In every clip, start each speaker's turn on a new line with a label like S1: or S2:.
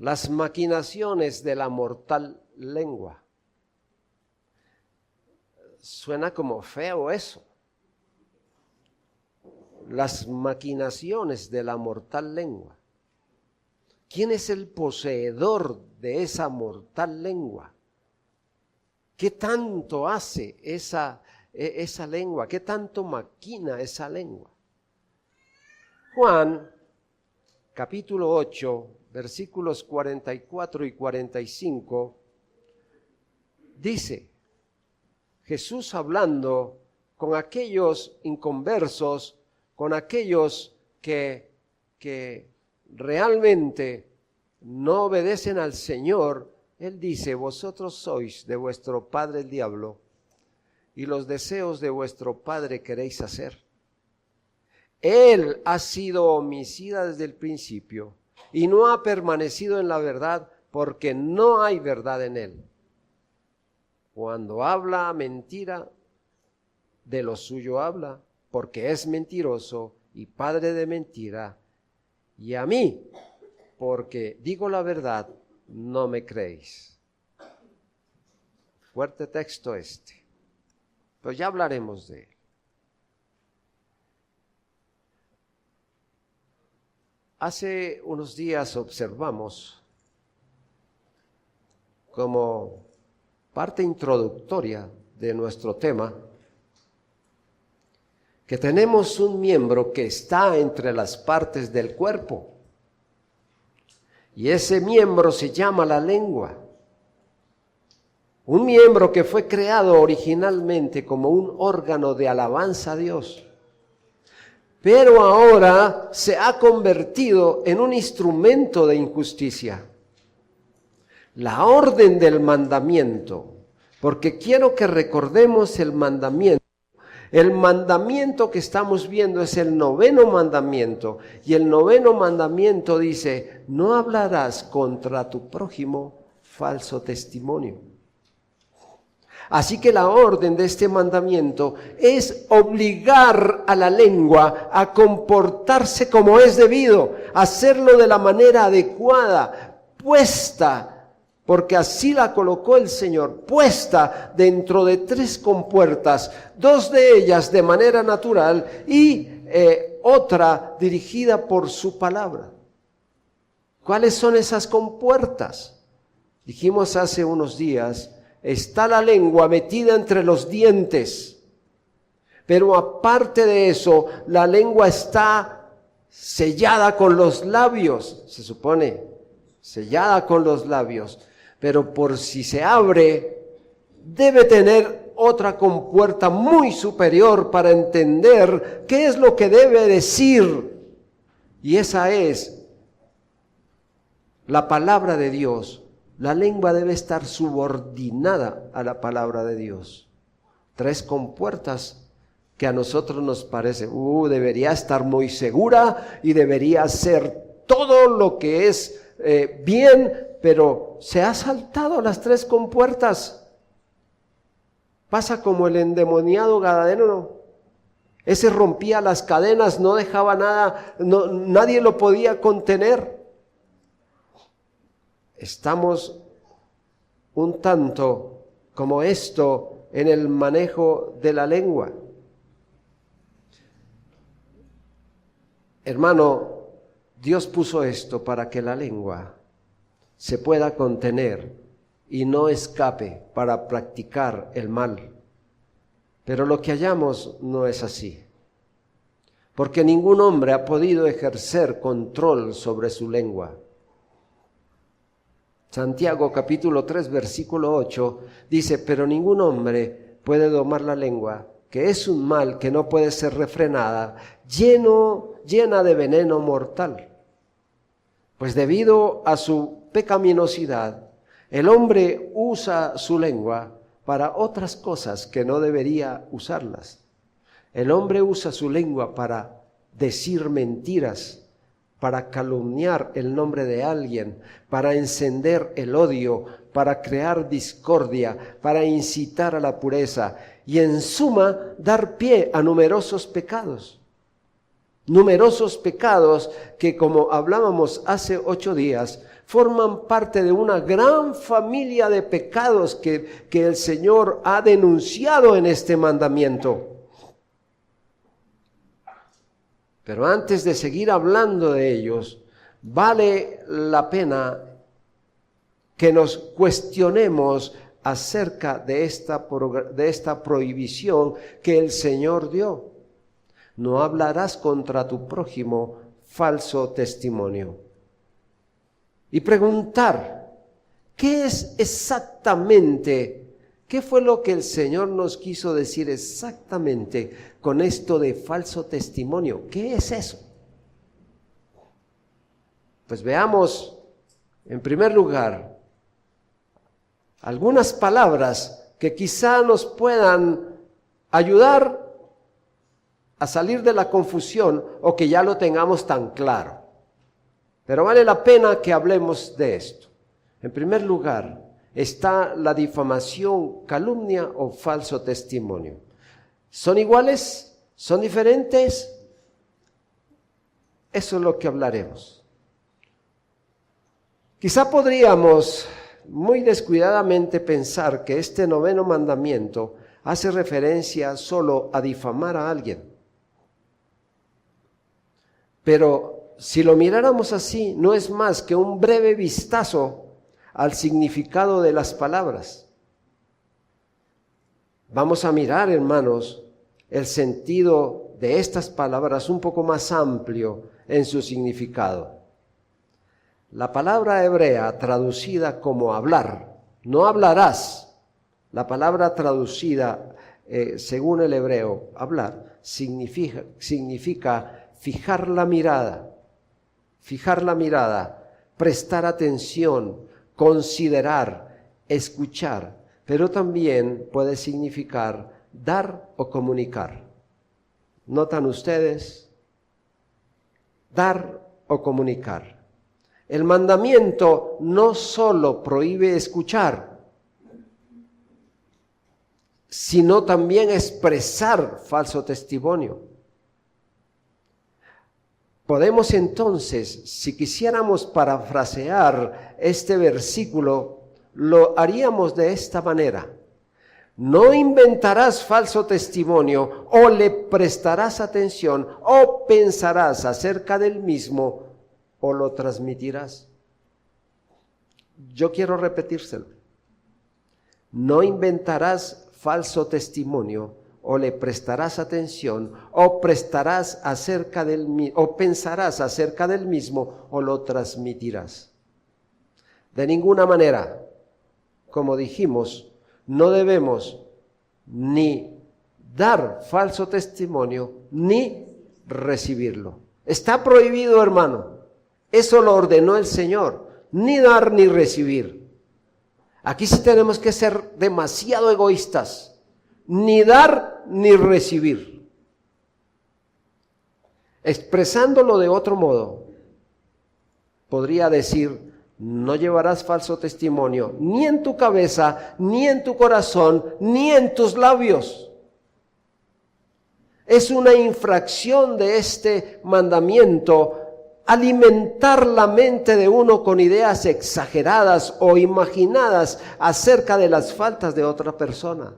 S1: las maquinaciones de la mortal lengua. Suena como feo eso. Las maquinaciones de la mortal lengua. ¿Quién es el poseedor de esa mortal lengua? ¿Qué tanto hace esa lengua? ¿Qué tanto maquina esa lengua? Juan, capítulo 8, versículos 44 y 45, dice, Jesús hablando con aquellos inconversos, con aquellos que realmente no obedecen al Señor, Él dice, vosotros sois de vuestro padre el diablo, y los deseos de vuestro padre queréis hacer. Él ha sido homicida desde el principio, y no ha permanecido en la verdad, porque no hay verdad en él. Cuando habla mentira, de lo suyo habla, porque es mentiroso y padre de mentira, y a mí, porque digo la verdad, no me creéis. Fuerte texto este, pero ya hablaremos de él. Hace unos días observamos como parte introductoria de nuestro tema que tenemos un miembro que está entre las partes del cuerpo y ese miembro se llama la lengua. Un miembro que fue creado originalmente como un órgano de alabanza a Dios, pero ahora se ha convertido en un instrumento de injusticia. La orden del mandamiento, porque quiero que recordemos el mandamiento. El mandamiento que estamos viendo es el 9º mandamiento, y el 9º mandamiento dice, no hablarás contra tu prójimo falso testimonio. Así que la orden de este mandamiento es obligar a la lengua a comportarse como es debido, hacerlo de la manera adecuada, puesta, porque así la colocó el Señor, puesta dentro de 3 compuertas, 2 de ellas de manera natural y otra dirigida por su palabra. ¿Cuáles son esas compuertas? Dijimos hace unos días, está la lengua metida entre los dientes, pero aparte de eso, la lengua está sellada con los labios, se supone, sellada con los labios, pero por si se abre, debe tener otra compuerta muy superior para entender qué es lo que debe decir, y esa es la palabra de Dios. La lengua debe estar subordinada a la palabra de Dios. 3 compuertas que a nosotros nos parece, debería estar muy segura y debería ser todo lo que es bien, pero se ha saltado las 3 compuertas. Pasa como el endemoniado Gadareno. Ese rompía las cadenas, no dejaba nada, nadie lo podía contener. Estamos un tanto como esto en el manejo de la lengua. Hermano, Dios puso esto para que la lengua se pueda contener y no escape para practicar el mal. Pero lo que hallamos no es así, porque ningún hombre ha podido ejercer control sobre su lengua. Santiago capítulo 3 versículo 8 dice, pero ningún hombre puede domar la lengua, que es un mal que no puede ser refrenada, llena de veneno mortal. Pues debido a su pecaminosidad, el hombre usa su lengua para otras cosas que no debería usarlas. El hombre usa su lengua para decir mentiras, para calumniar el nombre de alguien, para encender el odio, para crear discordia, para incitar a la pureza y en suma dar pie a numerosos pecados. Numerosos pecados que, como hablábamos hace 8 días, forman parte de una gran familia de pecados que el Señor ha denunciado en este mandamiento. Pero antes de seguir hablando de ellos, vale la pena que nos cuestionemos acerca de esta prohibición que el Señor dio. No hablarás contra tu prójimo falso testimonio. Y preguntar, ¿qué es exactamente? ¿Qué fue lo que el Señor nos quiso decir exactamente con esto de falso testimonio? ¿Qué es eso? Pues veamos, en primer lugar, algunas palabras que quizá nos puedan ayudar a salir de la confusión o que ya lo tengamos tan claro. Pero vale la pena que hablemos de esto. En primer lugar, está la difamación, calumnia o falso testimonio. ¿Son iguales? ¿Son diferentes? Eso es lo que hablaremos. Quizá podríamos muy descuidadamente pensar que este 9º mandamiento hace referencia solo a difamar a alguien. Pero si lo miráramos así, no es más que un breve vistazo al significado de las palabras. Vamos a mirar, hermanos, el sentido de estas palabras un poco más amplio en su significado. La palabra hebrea traducida como hablar, no hablarás. La palabra traducida según el hebreo, hablar, significa fijar la mirada, prestar atención, considerar, escuchar, pero también puede significar dar o comunicar. ¿Notan ustedes? Dar o comunicar. El mandamiento no solo prohíbe escuchar, sino también expresar falso testimonio. Podemos entonces, si quisiéramos parafrasear este versículo, lo haríamos de esta manera. No inventarás falso testimonio, o le prestarás atención, o pensarás acerca del mismo, o lo transmitirás. Yo quiero repetírselo. No inventarás falso testimonio, o le prestarás atención, o pensarás acerca del mismo, o lo transmitirás. De ninguna manera, como dijimos, no debemos ni dar falso testimonio, ni recibirlo. Está prohibido, hermano. Eso lo ordenó el Señor. Ni dar ni recibir. Aquí sí tenemos que ser demasiado egoístas. Ni dar ni recibir. Expresándolo de otro modo, podría decir, no llevarás falso testimonio, ni en tu cabeza, ni en tu corazón, ni en tus labios. Es una infracción de este mandamiento alimentar la mente de uno con ideas exageradas o imaginadas acerca de las faltas de otra persona.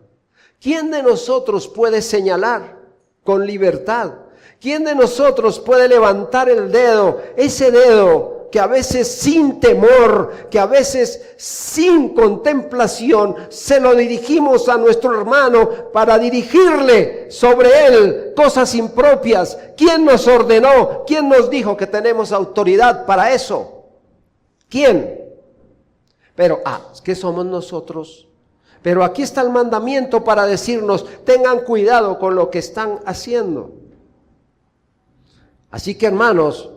S1: ¿Quién de nosotros puede señalar con libertad? ¿Quién de nosotros puede levantar el dedo, ese dedo que a veces sin temor, que a veces sin contemplación, se lo dirigimos a nuestro hermano para dirigirle sobre él cosas impropias? ¿Quién nos ordenó? ¿Quién nos dijo que tenemos autoridad para eso? ¿Quién? Pero, ¿qué somos nosotros? Pero aquí está el mandamiento para decirnos, tengan cuidado con lo que están haciendo. Así que, hermanos,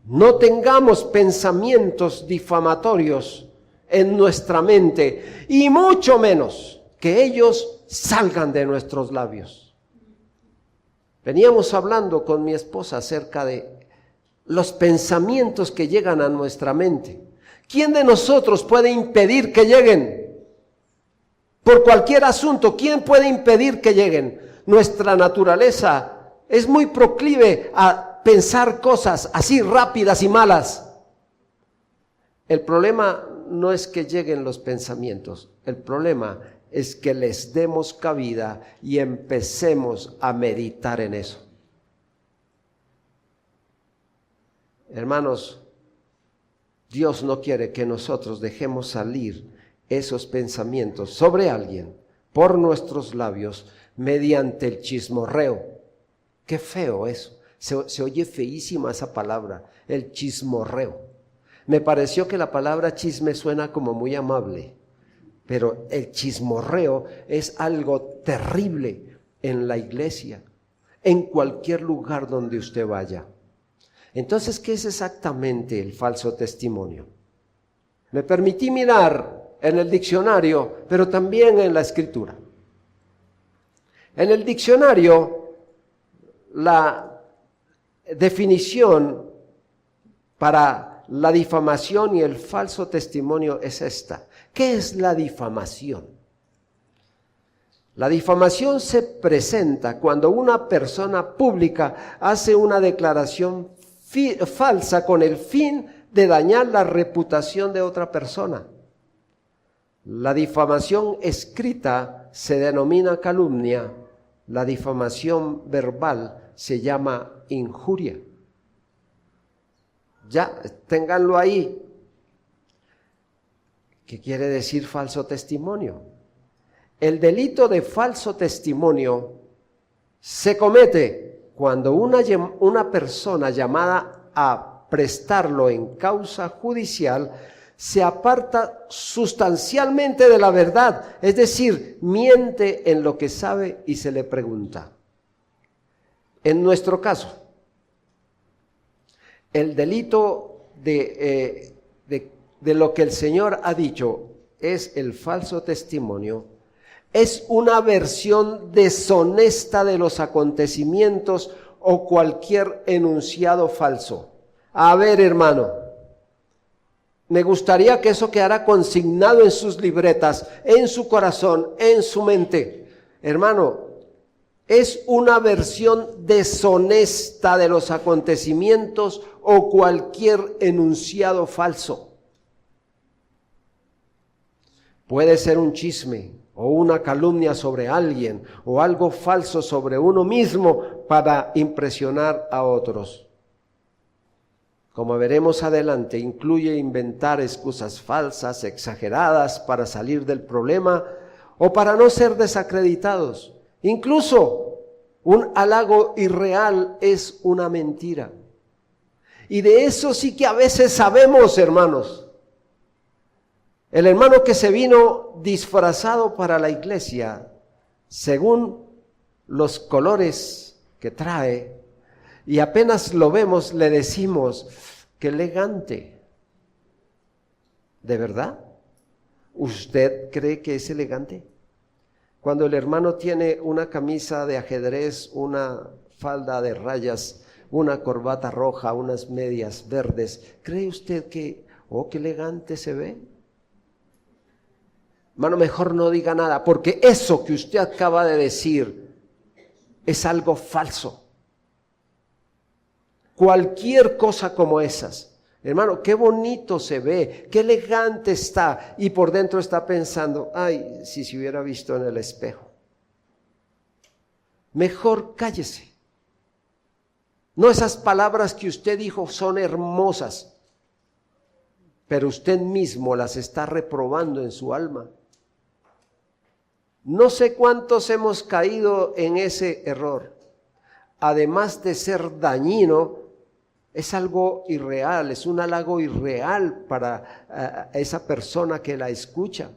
S1: no tengamos pensamientos difamatorios en nuestra mente, y mucho menos que ellos salgan de nuestros labios. Veníamos hablando con mi esposa acerca de los pensamientos que llegan a nuestra mente. ¿Quién de nosotros puede impedir que lleguen? Por cualquier asunto, ¿quién puede impedir que lleguen? Nuestra naturaleza es muy proclive a pensar cosas así rápidas y malas. El problema no es que lleguen los pensamientos, el problema es que les demos cabida y empecemos a meditar en eso. Hermanos, Dios no quiere que nosotros dejemos salir esos pensamientos sobre alguien por nuestros labios mediante el chismorreo. Qué feo eso. Se oye feísima esa palabra, el chismorreo. Me pareció que la palabra chisme suena como muy amable, pero el chismorreo es algo terrible en la iglesia, en cualquier lugar donde usted vaya. Entonces, ¿qué es exactamente el falso testimonio? Me permití mirar en el diccionario, pero también en la Escritura. En el diccionario, la definición para la difamación y el falso testimonio es esta. ¿Qué es la difamación? La difamación se presenta cuando una persona pública hace una declaración falsa con el fin de dañar la reputación de otra persona. La difamación escrita se denomina calumnia. La difamación verbal se llama injuria. Ya, ténganlo ahí. ¿Qué quiere decir falso testimonio? El delito de falso testimonio se comete cuando una persona llamada a prestarlo en causa judicial se aparta sustancialmente de la verdad, es decir, miente en lo que sabe y se le pregunta. En nuestro caso, el delito de lo que el Señor ha dicho es el falso testimonio, es una versión deshonesta de los acontecimientos o cualquier enunciado falso. A ver, hermano, me gustaría que eso quedara consignado en sus libretas, en su corazón, en su mente. Hermano, es una versión deshonesta de los acontecimientos o cualquier enunciado falso. Puede ser un chisme o una calumnia sobre alguien o algo falso sobre uno mismo para impresionar a otros. Como veremos adelante, incluye inventar excusas falsas, exageradas para salir del problema o para no ser desacreditados. Incluso un halago irreal es una mentira. Y de eso sí que a veces sabemos, hermanos. El hermano que se vino disfrazado para la iglesia, según los colores que trae, y apenas lo vemos, le decimos, qué elegante. ¿De verdad? ¿Usted cree que es elegante? Cuando el hermano tiene una camisa de ajedrez, una falda de rayas, una corbata roja, unas medias verdes, ¿cree usted que, qué elegante se ve? Hermano, mejor no diga nada, porque eso que usted acaba de decir es algo falso. Cualquier cosa como esas. Hermano, qué bonito se ve, qué elegante está, y por dentro está pensando, ay, si se hubiera visto en el espejo. Mejor cállese. No, esas palabras que usted dijo son hermosas, pero usted mismo las está reprobando en su alma. No sé cuántos hemos caído en ese error. Además de ser dañino, es algo irreal, es un halago irreal para esa persona que la escucha.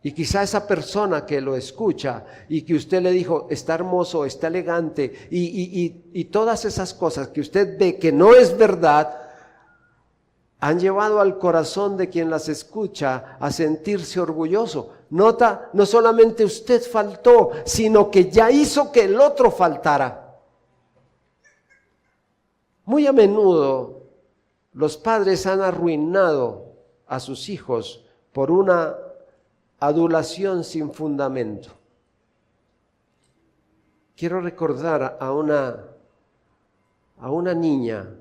S1: Y quizá esa persona que lo escucha y que usted le dijo, está hermoso, está elegante, y todas esas cosas que usted ve que no es verdad, han llevado al corazón de quien las escucha a sentirse orgulloso. Nota, no solamente usted faltó, sino que ya hizo que el otro faltara. Muy a menudo los padres han arruinado a sus hijos por una adulación sin fundamento. Quiero recordar a una niña,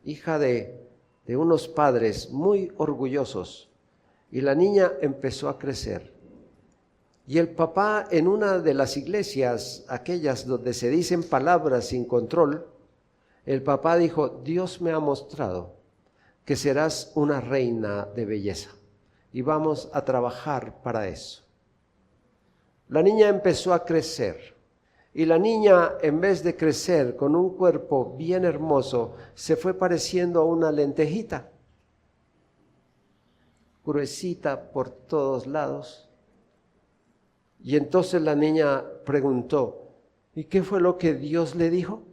S1: hija de de unos padres muy orgullosos y la niña empezó a crecer. Y el papá, en una de las iglesias, aquellas donde se dicen palabras sin control, el papá dijo: Dios me ha mostrado que serás una reina de belleza y vamos a trabajar para eso. La niña empezó a crecer y la niña, en vez de crecer con un cuerpo bien hermoso, se fue pareciendo a una lentejita, gruesita por todos lados. Y entonces la niña preguntó: ¿y qué fue lo que Dios le dijo?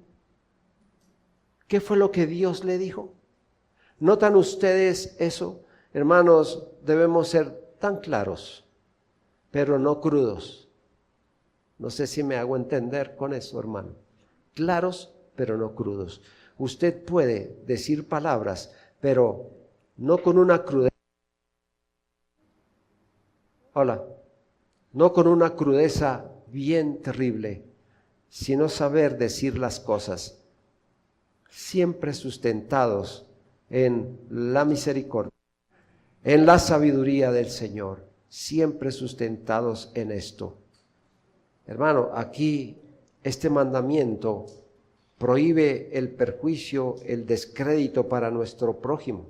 S1: ¿Qué fue lo que Dios le dijo? ¿Notan ustedes eso? Hermanos, debemos ser tan claros, pero no crudos. No sé si me hago entender con eso, hermano. Claros, pero no crudos. Usted puede decir palabras, pero no con una crudeza. Hola. No con una crudeza bien terrible, sino saber decir las cosas, siempre sustentados en la misericordia, en la sabiduría del Señor, siempre sustentados en esto. Hermano, aquí este mandamiento prohíbe el perjuicio, el descrédito para nuestro prójimo.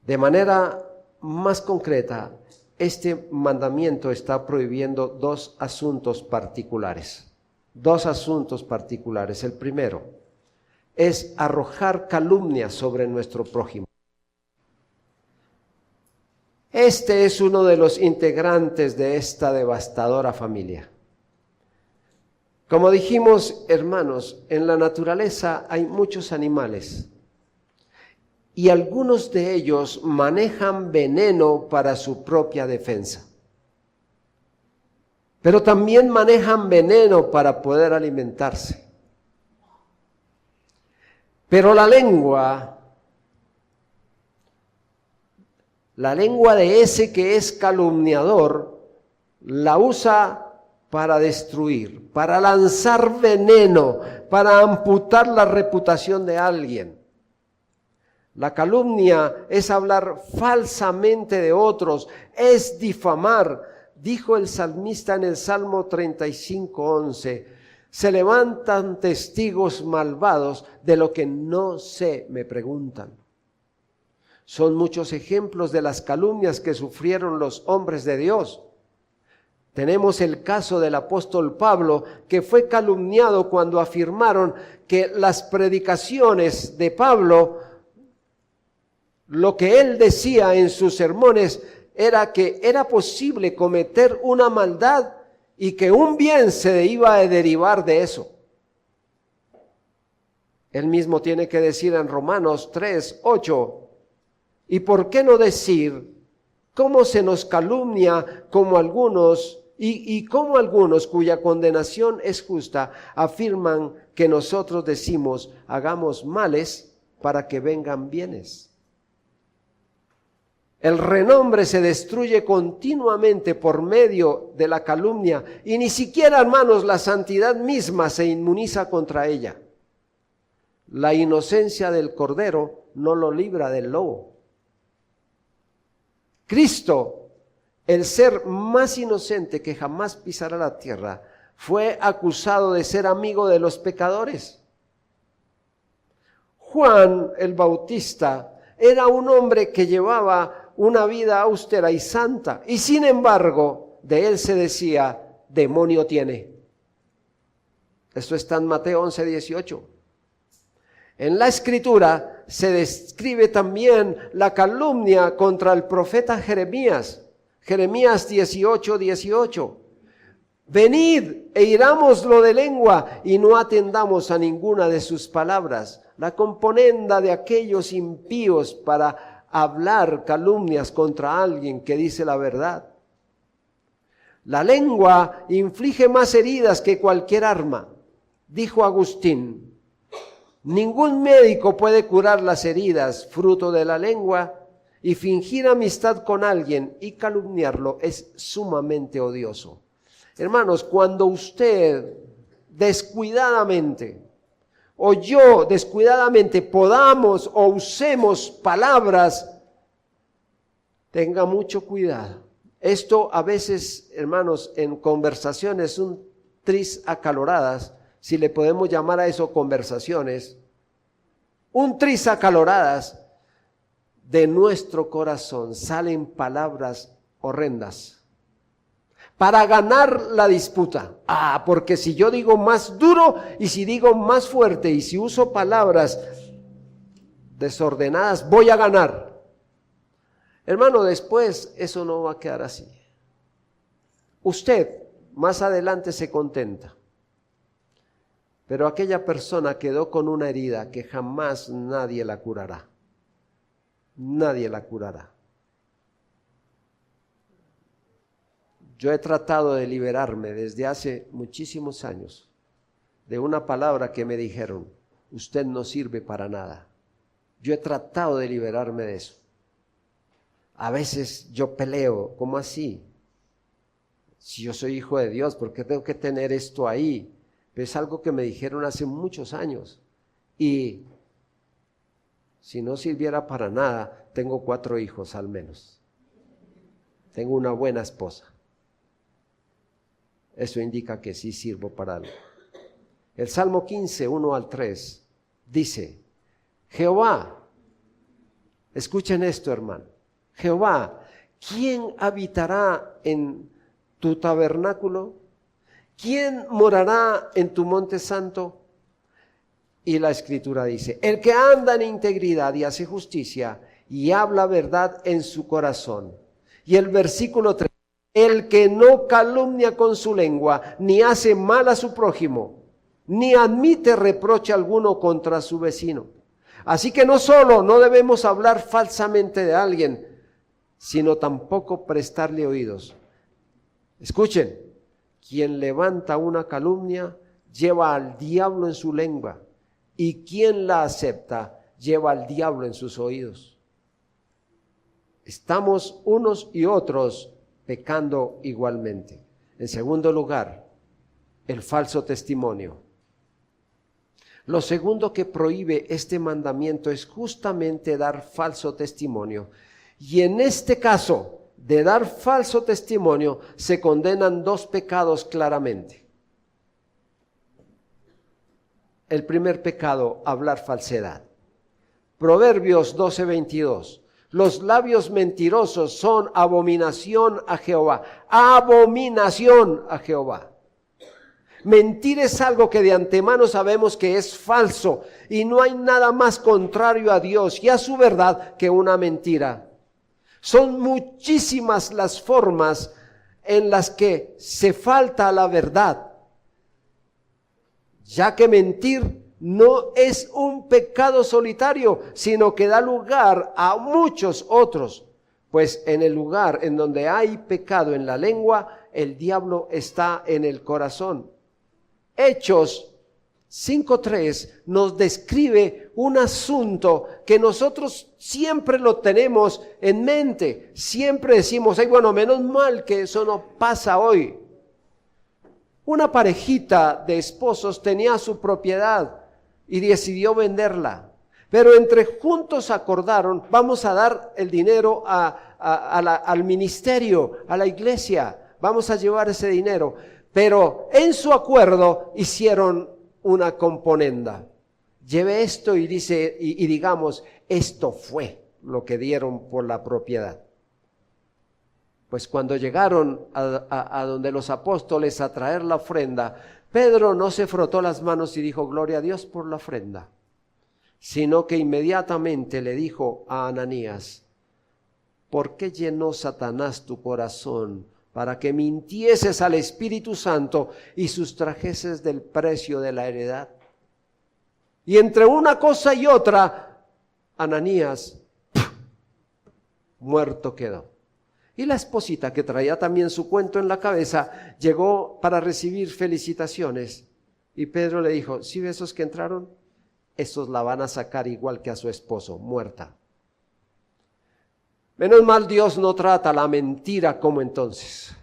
S1: De manera más concreta, este mandamiento está prohibiendo dos asuntos particulares. El primero es arrojar calumnia sobre nuestro prójimo. Este es uno de los integrantes de esta devastadora familia. Como dijimos, hermanos, en la naturaleza hay muchos animales y algunos de ellos manejan veneno para su propia defensa. Pero también manejan veneno para poder alimentarse. Pero la lengua de ese que es calumniador, la usa para destruir, para lanzar veneno, para amputar la reputación de alguien. La calumnia es hablar falsamente de otros, es difamar. Dijo el salmista en el Salmo 35:11, se levantan testigos malvados de lo que no sé, me preguntan. Son muchos ejemplos de las calumnias que sufrieron los hombres de Dios. Tenemos el caso del apóstol Pablo, que fue calumniado cuando afirmaron que las predicaciones de Pablo, lo que él decía en sus sermones, era que era posible cometer una maldad y que un bien se iba a derivar de eso. Él mismo tiene que decir en Romanos 3:8, ¿y por qué no decir cómo se nos calumnia como algunos y como algunos cuya condenación es justa afirman que nosotros decimos hagamos males para que vengan bienes? El renombre se destruye continuamente por medio de la calumnia y ni siquiera, hermanos, la santidad misma se inmuniza contra ella. La inocencia del cordero no lo libra del lobo. Cristo, el ser más inocente que jamás pisará la tierra, fue acusado de ser amigo de los pecadores. Juan el Bautista era un hombre que llevaba una vida austera y santa, y sin embargo, de él se decía, demonio tiene. Esto está en Mateo 11:18. En la Escritura se describe también la calumnia contra el profeta Jeremías. Jeremías 18:18. Venid e irámoslo de lengua y no atendamos a ninguna de sus palabras. La componenda de aquellos impíos para hablar calumnias contra alguien que dice la verdad. La lengua inflige más heridas que cualquier arma, dijo Agustín. Ningún médico puede curar las heridas fruto de la lengua, y fingir amistad con alguien y calumniarlo es sumamente odioso. Hermanos, cuando usted descuidadamente o yo descuidadamente podamos o usemos palabras, tenga mucho cuidado. Esto a veces, hermanos, en conversaciones un tris acaloradas, si le podemos llamar a eso conversaciones, un tris acaloradas, de nuestro corazón salen palabras horrendas para ganar la disputa. Porque si yo digo más duro y si digo más fuerte y si uso palabras desordenadas, voy a ganar. Hermano, después eso no va a quedar así. Usted más adelante se contenta, pero aquella persona quedó con una herida que jamás nadie la curará. Nadie la curará. Yo he tratado de liberarme desde hace muchísimos años de una palabra que me dijeron: usted no sirve para nada. Yo he tratado de liberarme de eso. A veces yo peleo, ¿cómo así? Si yo soy hijo de Dios, ¿por qué tengo que tener esto ahí? Pero es algo que me dijeron hace muchos años. Y si no sirviera para nada, tengo 4 hijos al menos. Tengo una buena esposa. Eso indica que sí sirvo para algo. El Salmo 15, 1 al 3, dice: Jehová, escuchen esto, hermano. Jehová, ¿quién habitará en tu tabernáculo? ¿Quién morará en tu monte santo? Y la Escritura dice: el que anda en integridad y hace justicia y habla verdad en su corazón. Y el versículo 3: el que no calumnia con su lengua, ni hace mal a su prójimo, ni admite reproche alguno contra su vecino. Así que no solo no debemos hablar falsamente de alguien, sino tampoco prestarle oídos. Escuchen, quien levanta una calumnia lleva al diablo en su lengua, y quien la acepta lleva al diablo en sus oídos. Estamos unos y otros pecando igualmente. En segundo lugar, el falso testimonio. Lo segundo que prohíbe este mandamiento es justamente dar falso testimonio. Y en este caso de dar falso testimonio se condenan 2 pecados claramente. El primer pecado, hablar falsedad. Proverbios 12:22. Los labios mentirosos son abominación a Jehová. Abominación a Jehová. Mentir es algo que de antemano sabemos que es falso y no hay nada más contrario a Dios y a su verdad que una mentira. Son muchísimas las formas en las que se falta a la verdad, ya que mentir no es un pecado solitario, sino que da lugar a muchos otros. Pues en el lugar en donde hay pecado en la lengua, el diablo está en el corazón. Hechos 5:3 nos describe un asunto que nosotros siempre lo tenemos en mente. Siempre decimos: ay, bueno, menos mal que eso no pasa hoy. Una parejita de esposos tenía su propiedad y decidió venderla. Pero entre juntos acordaron: vamos a dar el dinero al ministerio, a la iglesia. Vamos a llevar ese dinero. Pero en su acuerdo hicieron una componenda. Lleve esto y dice, y digamos, esto fue lo que dieron por la propiedad. Pues cuando llegaron a donde los apóstoles a traer la ofrenda, Pedro no se frotó las manos y dijo: gloria a Dios por la ofrenda, sino que inmediatamente le dijo a Ananías: ¿por qué llenó Satanás tu corazón para que mintieses al Espíritu Santo y sustrajeses del precio de la heredad? Y entre una cosa y otra, Ananías muerto quedó. Y la esposita, que traía también su cuento en la cabeza, llegó para recibir felicitaciones. Y Pedro le dijo: ¿sí ves esos que entraron? Esos la van a sacar igual que a su esposo, muerta. Menos mal Dios no trata la mentira como entonces.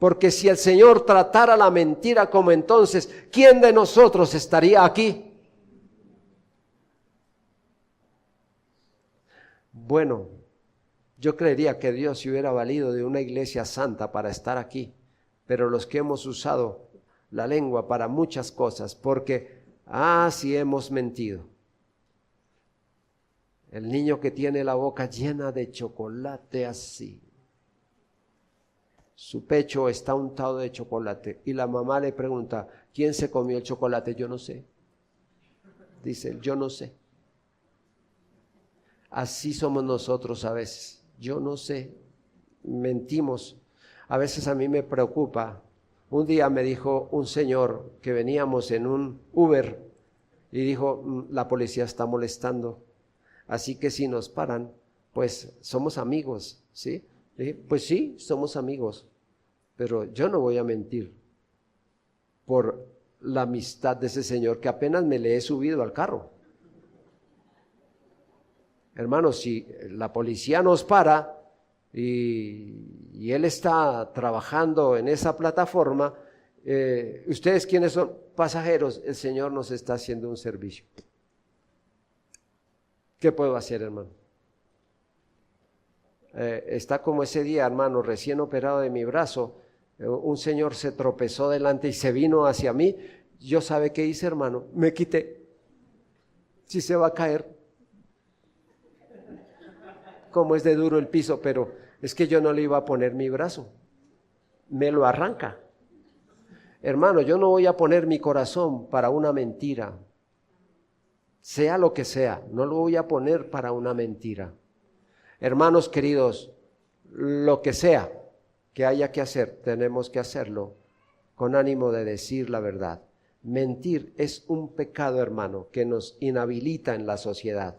S1: Porque si el Señor tratara la mentira como entonces, ¿quién de nosotros estaría aquí? Bueno, yo creería que Dios se hubiera valido de una iglesia santa para estar aquí, pero los que hemos usado la lengua para muchas cosas, porque, sí hemos mentido. El niño que tiene la boca llena de chocolate así, su pecho está untado de chocolate y la mamá le pregunta, ¿quién se comió el chocolate? Yo no sé. Dice, yo no sé. Así somos nosotros a veces. Yo no sé. Mentimos. A veces a mí me preocupa. Un día me dijo un señor que veníamos en un Uber y dijo, la policía está molestando. Así que si nos paran, pues somos amigos, ¿sí? Le dije, pues sí, somos amigos. Pero yo no voy a mentir por la amistad de ese señor que apenas me le he subido al carro. Hermanos, si la policía nos para y él está trabajando en esa plataforma, ¿ustedes quiénes son? Pasajeros, el Señor nos está haciendo un servicio. ¿Qué puedo hacer, hermano? Está como ese día, hermano, recién operado de mi brazo, un señor se tropezó delante y se vino hacia mí. Yo, ¿sabe qué hice, hermano? Me quité. Si se va a caer. Como es de duro el piso, pero es que yo no le iba a poner mi brazo. Me lo arranca. Hermano, yo no voy a poner mi corazón para una mentira. Sea lo que sea, no lo voy a poner para una mentira. Hermanos queridos, lo que sea que haya que hacer, tenemos que hacerlo con ánimo de decir la verdad. Mentir es un pecado, hermano, que nos inhabilita en la sociedad.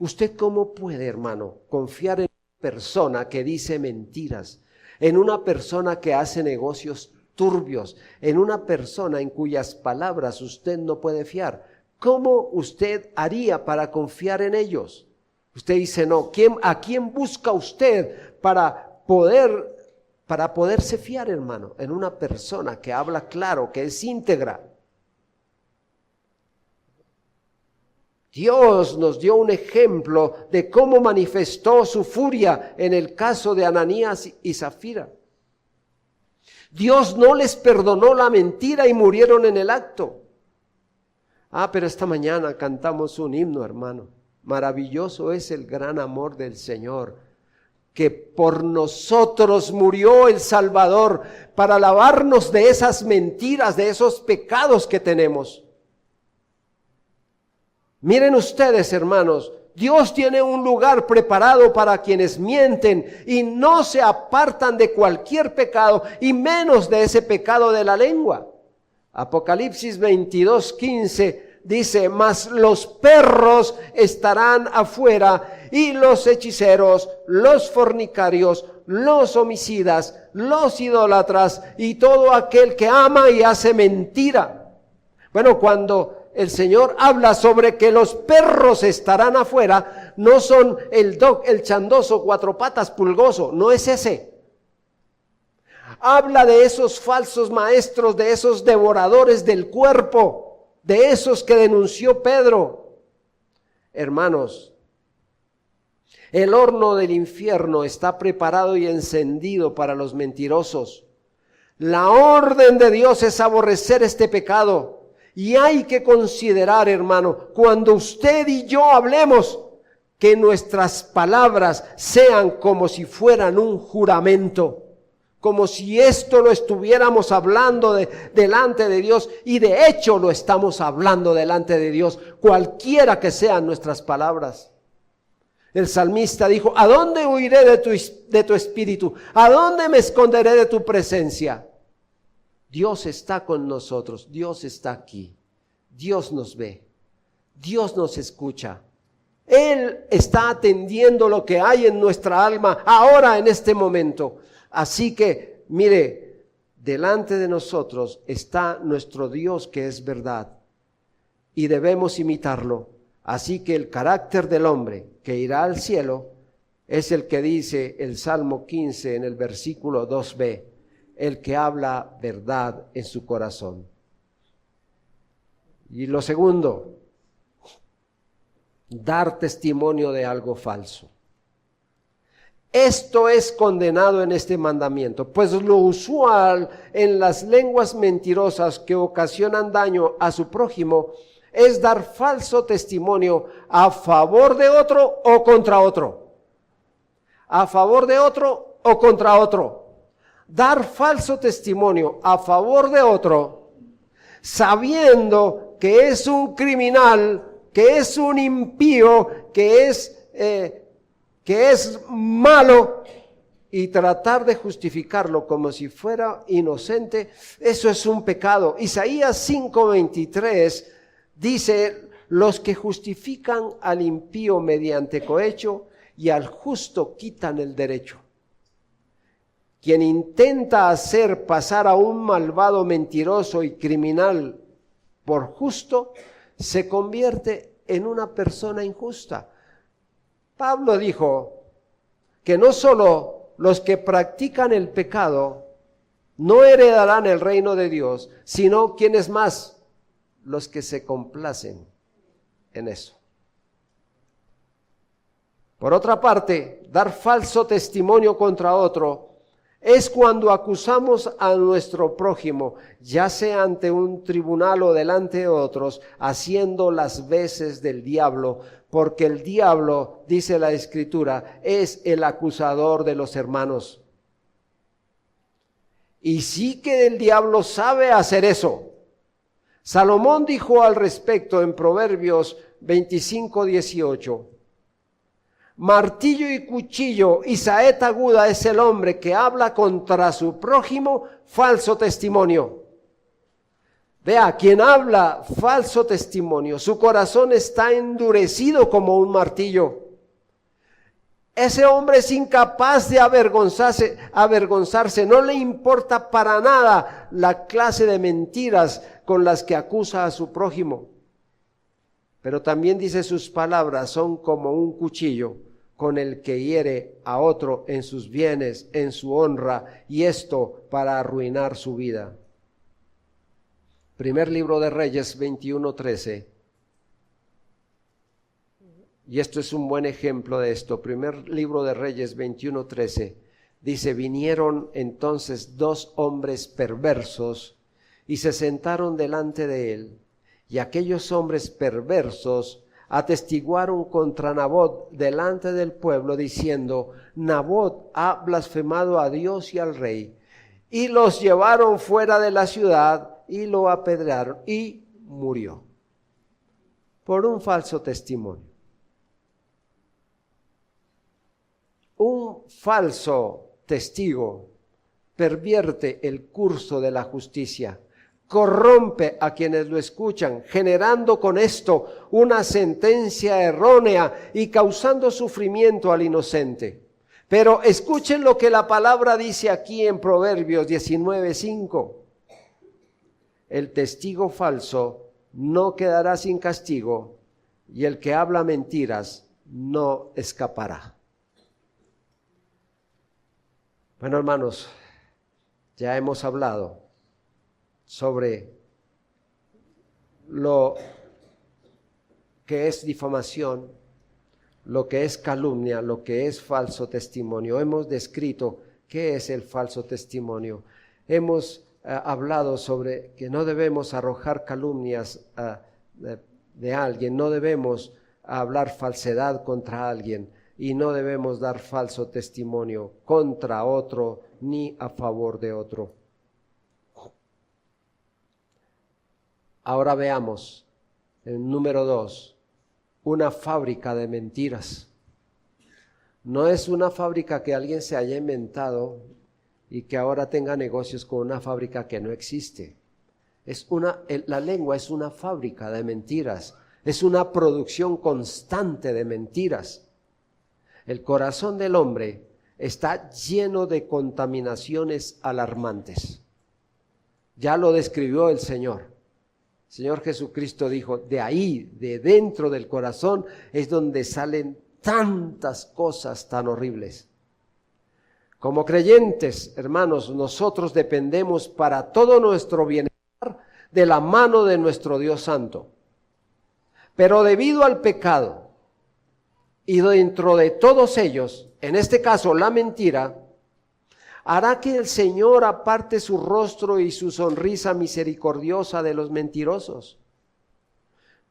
S1: ¿Usted cómo puede, hermano, confiar en una persona que dice mentiras, en una persona que hace negocios turbios, en una persona en cuyas palabras usted no puede fiar? ¿Cómo usted haría para confiar en ellos? Usted dice, no, ¿a quién busca usted para poderse fiar, hermano? En una persona que habla claro, que es íntegra. Dios nos dio un ejemplo de cómo manifestó su furia en el caso de Ananías y Zafira. Dios no les perdonó la mentira y murieron en el acto. Pero esta mañana cantamos un himno, hermano. Maravilloso es el gran amor del Señor, que por nosotros murió el Salvador para lavarnos de esas mentiras, de esos pecados que tenemos. Miren ustedes, hermanos, Dios tiene un lugar preparado para quienes mienten y no se apartan de cualquier pecado y menos de ese pecado de la lengua. Apocalipsis 22:15 dice, mas los perros estarán afuera y los hechiceros, los fornicarios, los homicidas, los idólatras y todo aquel que ama y hace mentira. Bueno, cuando el Señor habla sobre que los perros estarán afuera, no son el chandoso, cuatro patas, pulgoso, no es ese. Habla de esos falsos maestros, de esos devoradores del cuerpo, de esos que denunció Pedro. Hermanos, el horno del infierno está preparado y encendido para los mentirosos. La orden de Dios es aborrecer este pecado. Y hay que considerar, hermano, cuando usted y yo hablemos, que nuestras palabras sean como si fueran un juramento, como si esto lo estuviéramos hablando delante de Dios, y de hecho lo estamos hablando delante de Dios, cualquiera que sean nuestras palabras. El salmista dijo, ¿a dónde huiré de tu espíritu? ¿A dónde me esconderé de tu presencia? Dios está con nosotros, Dios está aquí, Dios nos ve, Dios nos escucha. Él está atendiendo lo que hay en nuestra alma ahora en este momento. Así que, mire, delante de nosotros está nuestro Dios que es verdad y debemos imitarlo. Así que el carácter del hombre que irá al cielo es el que dice el Salmo 15 en el versículo 2b. el que habla verdad en su corazón. Y lo segundo, dar testimonio de algo falso. Esto es condenado en este mandamiento, pues lo usual en las lenguas mentirosas que ocasionan daño a su prójimo es dar falso testimonio a favor de otro o contra otro. A favor de otro o contra otro. Dar falso testimonio a favor de otro, sabiendo que es un criminal, que es un impío, que es malo, y tratar de justificarlo como si fuera inocente, eso es un pecado. Isaías 5:23 dice: los que justifican al impío mediante cohecho y al justo quitan el derecho. Quien intenta hacer pasar a un malvado, mentiroso y criminal por justo, se convierte en una persona injusta. Pablo dijo que no solo los que practican el pecado no heredarán el reino de Dios, sino ¿quiénes más? Los que se complacen en eso. Por otra parte, dar falso testimonio contra otro es cuando acusamos a nuestro prójimo, ya sea ante un tribunal o delante de otros, haciendo las veces del diablo, porque el diablo, dice la Escritura, es el acusador de los hermanos. Y sí que el diablo sabe hacer eso. Salomón dijo al respecto en Proverbios 25:18: martillo y cuchillo y saeta aguda es el hombre que habla contra su prójimo falso testimonio. Vea, quien habla falso testimonio, su corazón está endurecido como un martillo. Ese hombre es incapaz de avergonzarse, no le importa para nada la clase de mentiras con las que acusa a su prójimo. Pero también dice: sus palabras son como un cuchillo con el que hiere a otro en sus bienes, en su honra, y esto para arruinar su vida. Primer libro de Reyes 21:13. Y esto es un buen ejemplo de esto. Primer libro de Reyes 21:13. Dice: vinieron entonces 2 hombres perversos y se sentaron delante de él. Y aquellos hombres perversos atestiguaron contra Nabot delante del pueblo, diciendo: Nabot ha blasfemado a Dios y al rey. Y los llevaron fuera de la ciudad y lo apedrearon, y murió por un falso testimonio. Un falso testigo pervierte el curso de la justicia, corrompe a quienes lo escuchan, generando con esto una sentencia errónea y causando sufrimiento al inocente. Pero escuchen lo que la palabra dice aquí en Proverbios 19:5. El testigo falso no quedará sin castigo, y el que habla mentiras no escapará. Bueno, hermanos, ya hemos hablado sobre lo que es difamación, lo que es calumnia, lo que es falso testimonio. Hemos descrito qué es el falso testimonio. Hemos hablado sobre que no debemos arrojar calumnias de alguien, no debemos hablar falsedad contra alguien y no debemos dar falso testimonio contra otro ni a favor de otro. Ahora veamos, el número 2, una fábrica de mentiras. No es una fábrica que alguien se haya inventado y que ahora tenga negocios con una fábrica que no existe. La lengua es una fábrica de mentiras, es una producción constante de mentiras. El corazón del hombre está lleno de contaminaciones alarmantes. Ya lo describió el Señor. El Señor Jesucristo dijo: de ahí, de dentro del corazón, es donde salen tantas cosas tan horribles. Como creyentes, hermanos, nosotros dependemos para todo nuestro bienestar de la mano de nuestro Dios Santo. Pero debido al pecado y dentro de todos ellos, en este caso la mentira, hará que el Señor aparte su rostro y su sonrisa misericordiosa de los mentirosos.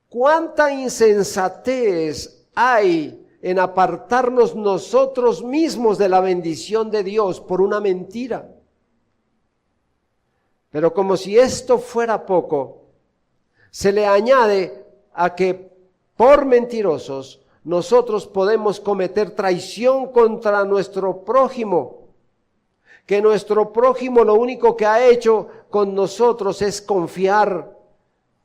S1: ¿Cuánta insensatez hay en apartarnos nosotros mismos de la bendición de Dios por una mentira? Pero como si esto fuera poco, se le añade a que por mentirosos nosotros podemos cometer traición contra nuestro prójimo, que nuestro prójimo lo único que ha hecho con nosotros es confiar,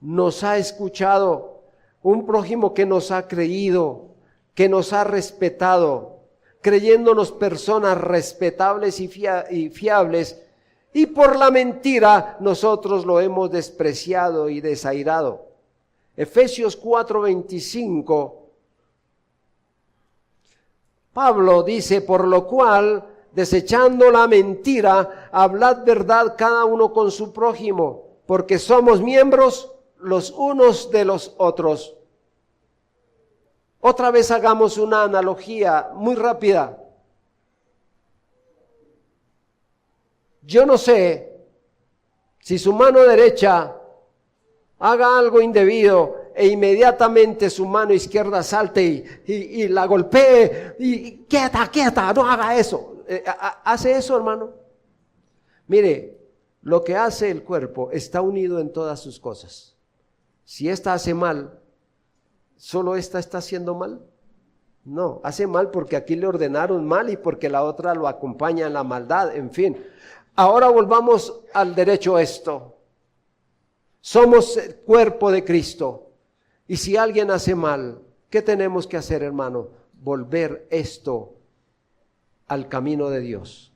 S1: nos ha escuchado, un prójimo que nos ha creído, que nos ha respetado, creyéndonos personas respetables y fiables, y por la mentira nosotros lo hemos despreciado y desairado. Efesios 4:25, Pablo dice, por lo cual, desechando la mentira, hablad verdad cada uno con su prójimo, porque somos miembros los unos de los otros. Otra vez hagamos una analogía muy rápida. Yo no sé si su mano derecha haga algo indebido e inmediatamente su mano izquierda salte y la golpee y quieta, no haga eso. ¿Hace eso, hermano? Mire, lo que hace el cuerpo está unido en todas sus cosas. Si esta hace mal, ¿solo esta está haciendo mal? No, hace mal porque aquí le ordenaron mal y porque la otra lo acompaña en la maldad, en fin. Ahora volvamos al derecho esto. Somos el cuerpo de Cristo. Y si alguien hace mal, ¿qué tenemos que hacer, hermano? Volver esto al camino de Dios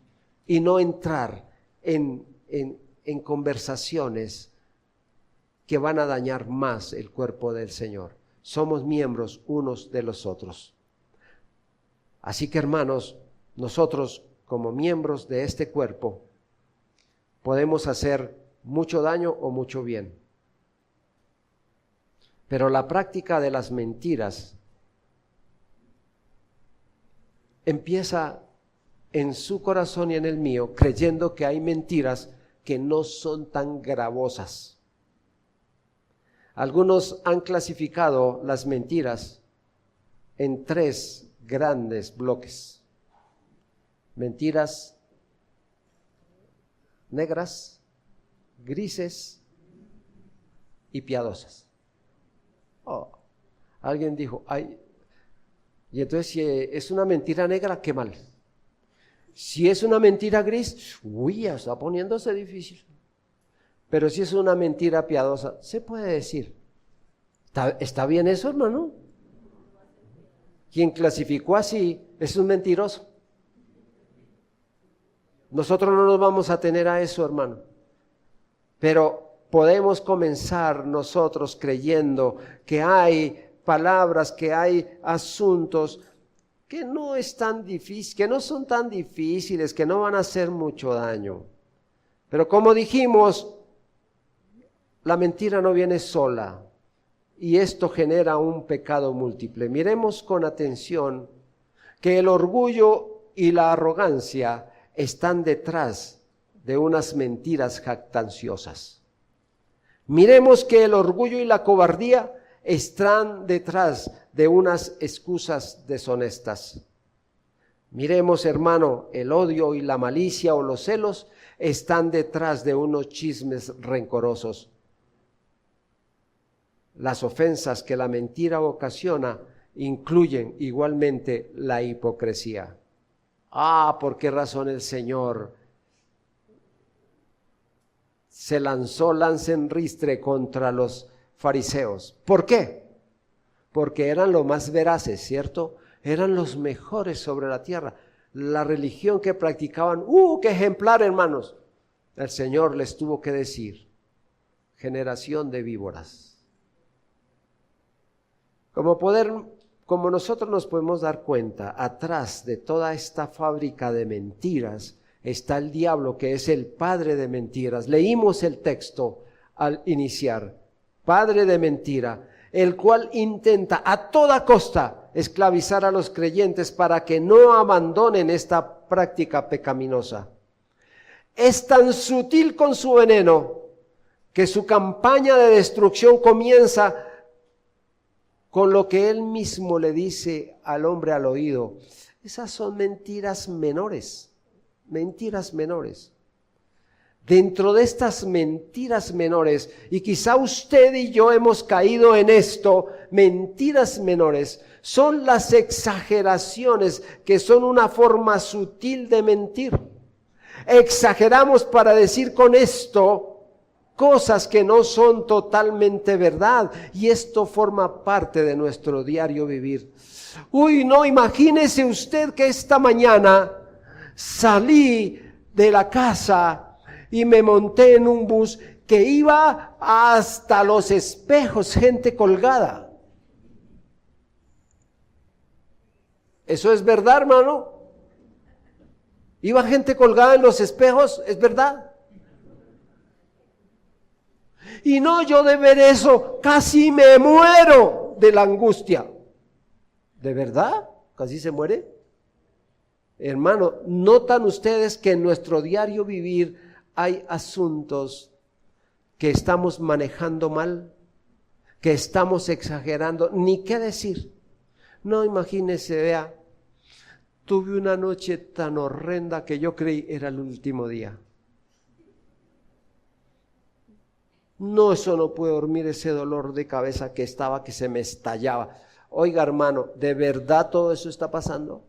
S1: y no entrar en conversaciones que van a dañar más el cuerpo del Señor. Somos miembros unos de los otros. Así que, hermanos, nosotros como miembros de este cuerpo podemos hacer mucho daño o mucho bien. Pero la práctica de las mentiras empieza en su corazón y en el mío, creyendo que hay mentiras que no son tan gravosas. Algunos han clasificado las mentiras en 3 grandes bloques. Mentiras negras, grises y piadosas. Alguien dijo, ay, y entonces si es una mentira negra, qué mal. Si es una mentira gris, ya está poniéndose difícil. Pero si es una mentira piadosa, se puede decir. ¿Está bien eso, hermano? Quien clasificó así es un mentiroso. Nosotros no nos vamos a tener a eso, hermano. Pero podemos comenzar nosotros creyendo que hay palabras, que hay asuntos que no es tan difícil, que no son tan difíciles, que no van a hacer mucho daño. Pero como dijimos, la mentira no viene sola y esto genera un pecado múltiple. Miremos con atención que el orgullo y la arrogancia están detrás de unas mentiras jactanciosas. Miremos que el orgullo y la cobardía están detrás de unas excusas deshonestas. Miremos, hermano, el odio y la malicia o los celos están detrás de unos chismes rencorosos. Las ofensas que la mentira ocasiona incluyen igualmente la hipocresía. ¿Por qué razón el Señor se lanzó lanza en ristre contra los fariseos? ¿Por qué? Porque eran los más veraces, ¿cierto? Eran los mejores sobre la tierra. La religión que practicaban, ¡qué ejemplar, hermanos! El Señor les tuvo que decir, como como nosotros nos podemos dar cuenta, atrás de toda esta fábrica de mentiras está el diablo, que es el padre de mentiras. Leímos el texto al iniciar. Padre de mentira, el cual intenta a toda costa esclavizar a los creyentes para que no abandonen esta práctica pecaminosa. Es tan sutil con su veneno que su campaña de destrucción comienza con lo que él mismo le dice al hombre al oído. Esas son mentiras menores, mentiras menores. Dentro de estas mentiras menores, y quizá usted y yo hemos caído en esto, mentiras menores, son las exageraciones que son una forma sutil de mentir. Exageramos para decir con esto cosas que no son totalmente verdad, y esto forma parte de nuestro diario vivir. Uy, no, imagínese usted que esta mañana salí de la casa y me monté en un bus que iba hasta los espejos, gente colgada. ¿Eso es verdad, hermano? ¿Iba gente colgada en los espejos? ¿Es verdad? Y no, yo de ver eso casi me muero de la angustia. ¿De verdad? ¿Casi se muere? Hermano, ¿notan ustedes que en nuestro diario vivir hay asuntos que estamos manejando mal, que estamos exagerando? Ni qué decir. No, imagínese, vea, tuve una noche tan horrenda que yo creí era el último día. No, eso no pude dormir, ese dolor de cabeza que estaba, que se me estallaba. Oiga, hermano, ¿de verdad todo eso está pasando?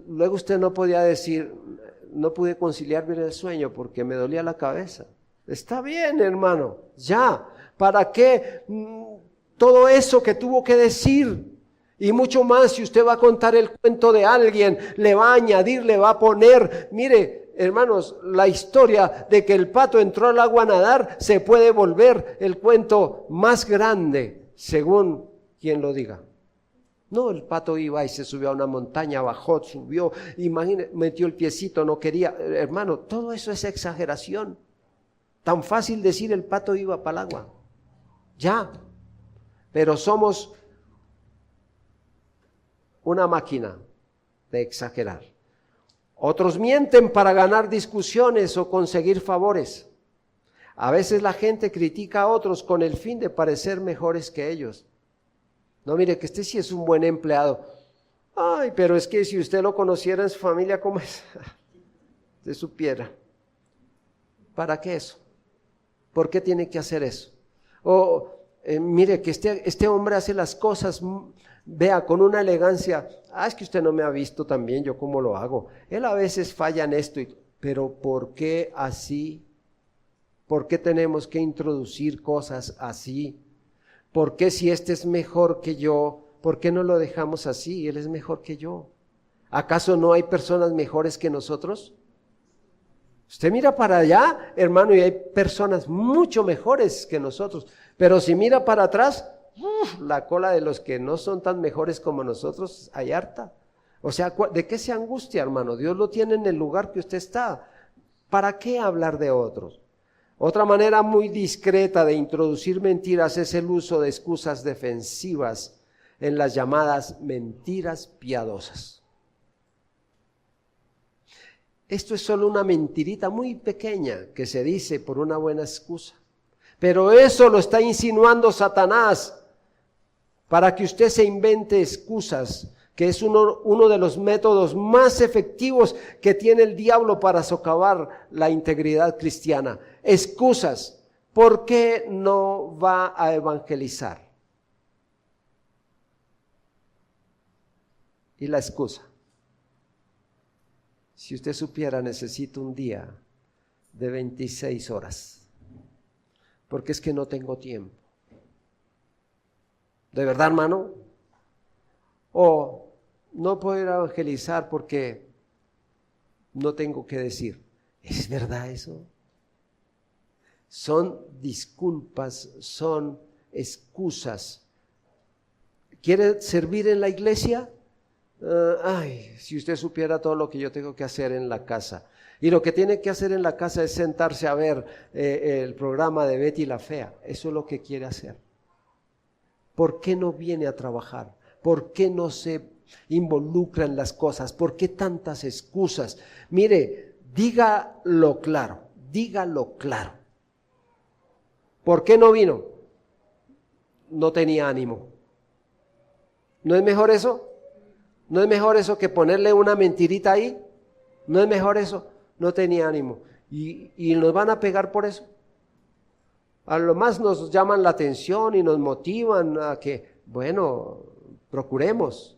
S1: Luego usted no podía decir, no pude conciliar bien el sueño porque me dolía la cabeza. Está bien, hermano, ya. ¿Para qué todo eso que tuvo que decir? Y mucho más si usted va a contar el cuento de alguien, le va a añadir, le va a poner. Mire, hermanos, la historia de que el pato entró al agua a nadar se puede volver el cuento más grande, según quien lo diga. No, el pato iba y se subió a una montaña, bajó, subió, metió el piecito, no quería. Hermano, todo eso es exageración. Tan fácil decir el pato iba para el agua. Ya, pero somos una máquina de exagerar. Otros mienten para ganar discusiones o conseguir favores. A veces la gente critica a otros con el fin de parecer mejores que ellos. No, mire, que este sí es un buen empleado. Ay, pero es que si usted lo conociera en su familia, ¿cómo es? Usted supiera. ¿Para qué eso? ¿Por qué tiene que hacer eso? O mire, que este hombre hace las cosas, vea, con una elegancia. Es que usted no me ha visto también, yo cómo lo hago. Él a veces falla en esto, pero ¿por qué así? ¿Por qué tenemos que introducir cosas así? ¿Por qué si este es mejor que yo, por qué no lo dejamos así? Él es mejor que yo. ¿Acaso no hay personas mejores que nosotros? Usted mira para allá, hermano, y hay personas mucho mejores que nosotros. Pero si mira para atrás, la cola de los que no son tan mejores como nosotros hay harta. O sea, ¿de qué se angustia, hermano? Dios lo tiene en el lugar que usted está. ¿Para qué hablar de otros? Otra manera muy discreta de introducir mentiras es el uso de excusas defensivas en las llamadas mentiras piadosas. Esto es solo una mentirita muy pequeña que se dice por una buena excusa. Pero eso lo está insinuando Satanás para que usted se invente excusas, que es uno de los métodos más efectivos que tiene el diablo para socavar la integridad cristiana. Excusas. ¿Por qué no va a evangelizar? Y la excusa. Si usted supiera, necesito un día de 26 horas, porque es que no tengo tiempo. ¿De verdad, hermano? O no puedo ir a evangelizar porque no tengo que decir. ¿Es verdad eso? Son disculpas, son excusas. ¿Quiere servir en la iglesia? Si usted supiera todo lo que yo tengo que hacer en la casa. Y lo que tiene que hacer en la casa es sentarse a ver el programa de Betty la Fea. Eso es lo que quiere hacer. ¿Por qué no viene a trabajar? ¿Por qué no se involucra en las cosas? ¿Por qué tantas excusas? Mire, dígalo claro, dígalo claro. ¿Por qué no vino? No tenía ánimo. ¿No es mejor eso? ¿No es mejor eso que ponerle una mentirita ahí? ¿No es mejor eso? No tenía ánimo. ¿Y nos van a pegar por eso? A lo más nos llaman la atención y nos motivan a que, bueno, procuremos.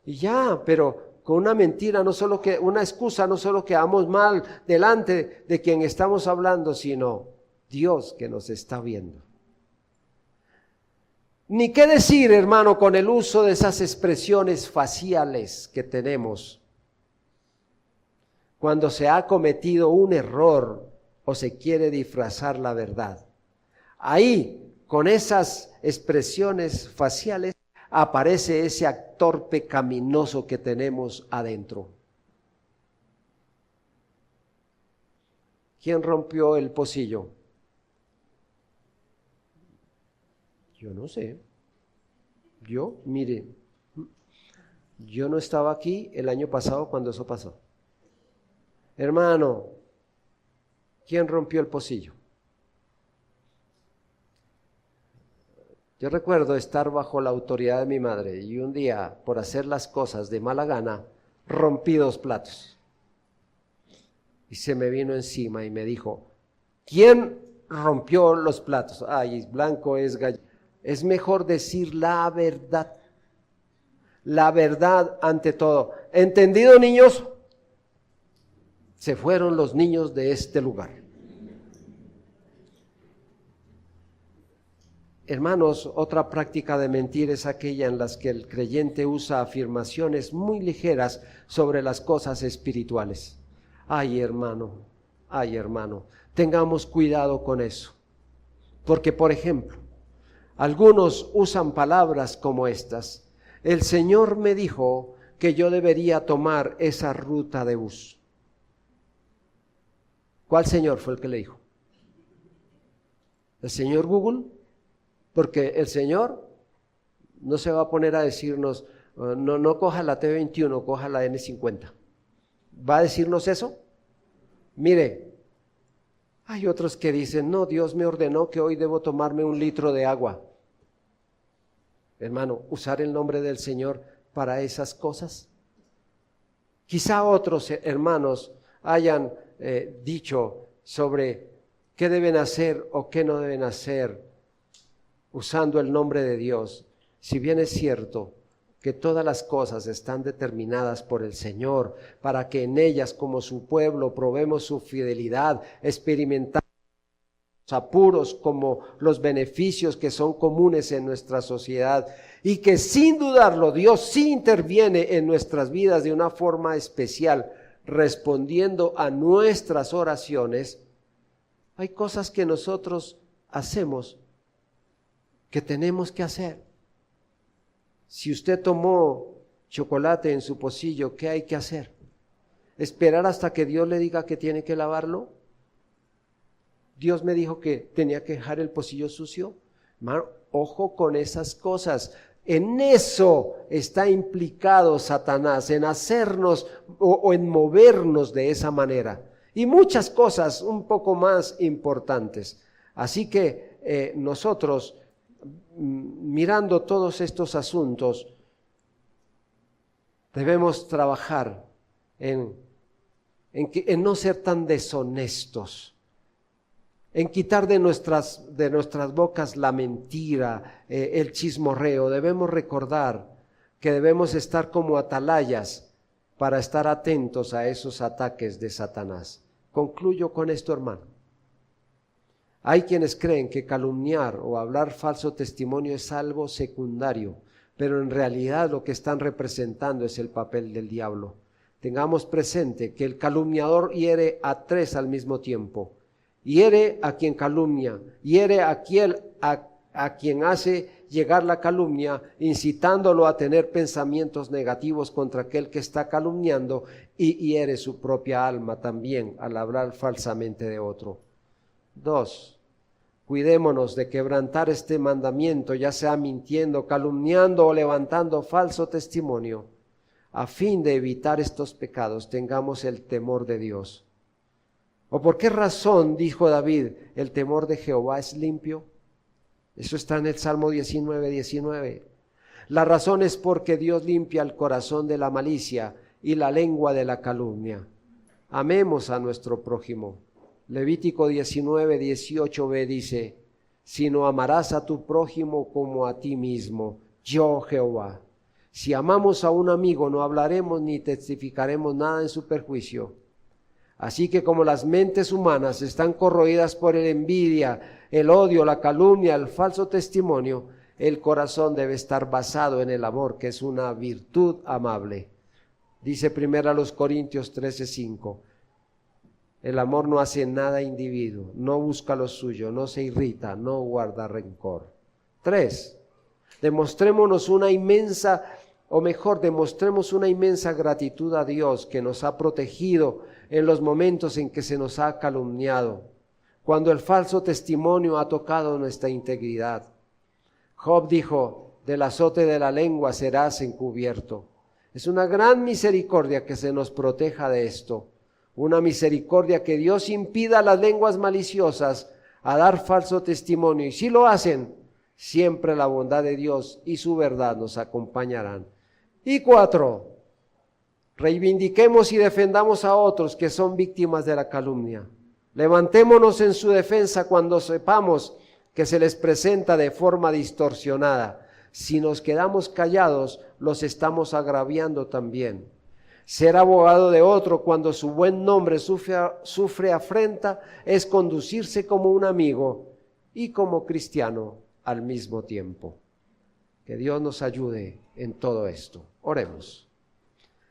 S1: Y ya, pero con una mentira, no solo que, una excusa, no solo quedamos mal delante de quien estamos hablando, sino Dios que nos está viendo. Ni qué decir, hermano, con el uso de esas expresiones faciales que tenemos cuando se ha cometido un error o se quiere disfrazar la verdad. Ahí, con esas expresiones faciales, aparece ese actor pecaminoso que tenemos adentro. ¿Quién rompió el pocillo? Yo no sé. Mire, yo no estaba aquí el año pasado cuando eso pasó. Hermano, ¿quién rompió el pocillo? Yo recuerdo estar bajo la autoridad de mi madre y un día, por hacer las cosas de mala gana, rompí 2 platos. Y se me vino encima y me dijo, ¿quién rompió los platos? Ay, blanco es gallego. Es mejor decir la verdad ante todo. ¿Entendido, niños? Se fueron los niños de este lugar. Hermanos, otra práctica de mentir es aquella en las que el creyente usa afirmaciones muy ligeras sobre las cosas espirituales. Ay, hermano, tengamos cuidado con eso. Porque, por ejemplo, algunos usan palabras como estas. El Señor me dijo que yo debería tomar esa ruta de bus. ¿Cuál Señor fue el que le dijo? ¿El Señor Google? Porque el Señor no se va a poner a decirnos, no coja la T21, coja la N50. ¿Va a decirnos eso? Mire, hay otros que dicen, no, Dios me ordenó que hoy debo tomarme 1 litro de agua. Hermano, usar el nombre del Señor para esas cosas. Quizá otros hermanos hayan dicho sobre qué deben hacer o qué no deben hacer usando el nombre de Dios. Si bien es cierto que todas las cosas están determinadas por el Señor para que en ellas como su pueblo probemos su fidelidad, experimentamos apuros como los beneficios que son comunes en nuestra sociedad y que sin dudarlo Dios sí interviene en nuestras vidas de una forma especial, respondiendo a nuestras oraciones. Hay cosas que nosotros hacemos que tenemos que hacer. Si usted tomó chocolate en su pocillo, ¿qué hay que hacer? ¿Esperar hasta que Dios le diga que tiene que lavarlo? Dios me dijo que tenía que dejar el pocillo sucio. Ojo con esas cosas. En eso está implicado Satanás, en hacernos o en movernos de esa manera. Y muchas cosas un poco más importantes. Así que nosotros, mirando todos estos asuntos, debemos trabajar en no ser tan deshonestos, en quitar de nuestras bocas la mentira, el chismorreo. Debemos recordar que debemos estar como atalayas para estar atentos a esos ataques de Satanás. Concluyo con esto, hermano. Hay quienes creen que calumniar o hablar falso testimonio es algo secundario, pero en realidad lo que están representando es el papel del diablo. Tengamos presente que el calumniador hiere a 3 al mismo tiempo. Hiere a quien calumnia, hiere a a quien hace llegar la calumnia, incitándolo a tener pensamientos negativos contra aquel que está calumniando, y hiere su propia alma también al hablar falsamente de otro. 2. Cuidémonos de quebrantar este mandamiento, ya sea mintiendo, calumniando o levantando falso testimonio. A fin de evitar estos pecados, tengamos el temor de Dios. ¿O por qué razón, dijo David, el temor de Jehová es limpio? Eso está en el Salmo 19:19. La razón es porque Dios limpia el corazón de la malicia y la lengua de la calumnia. Amemos a nuestro prójimo. Levítico 19:18b dice: sino amarás a tu prójimo como a ti mismo, yo Jehová. Si amamos a un amigo, no hablaremos ni testificaremos nada en su perjuicio. Así que como las mentes humanas están corroídas por la envidia, el odio, la calumnia, el falso testimonio, el corazón debe estar basado en el amor, que es una virtud amable. Dice 1 Corintios 13:5. El amor no hace nada individuo, no busca lo suyo, no se irrita, no guarda rencor. 3. Demostremos una inmensa gratitud a Dios que nos ha protegido en los momentos en que se nos ha calumniado, cuando el falso testimonio ha tocado nuestra integridad. Job dijo: del azote de la lengua serás encubierto. Es una gran misericordia que se nos proteja de esto, una misericordia que Dios impida a las lenguas maliciosas a dar falso testimonio, y si lo hacen, siempre la bondad de Dios y su verdad nos acompañarán. Y 4, reivindiquemos y defendamos a otros que son víctimas de la calumnia. Levantémonos en su defensa cuando sepamos que se les presenta de forma distorsionada. Si nos quedamos callados, los estamos agraviando también. Ser abogado de otro cuando su buen nombre sufre afrenta es conducirse como un amigo y como cristiano al mismo tiempo. Que Dios nos ayude en todo esto. Oremos.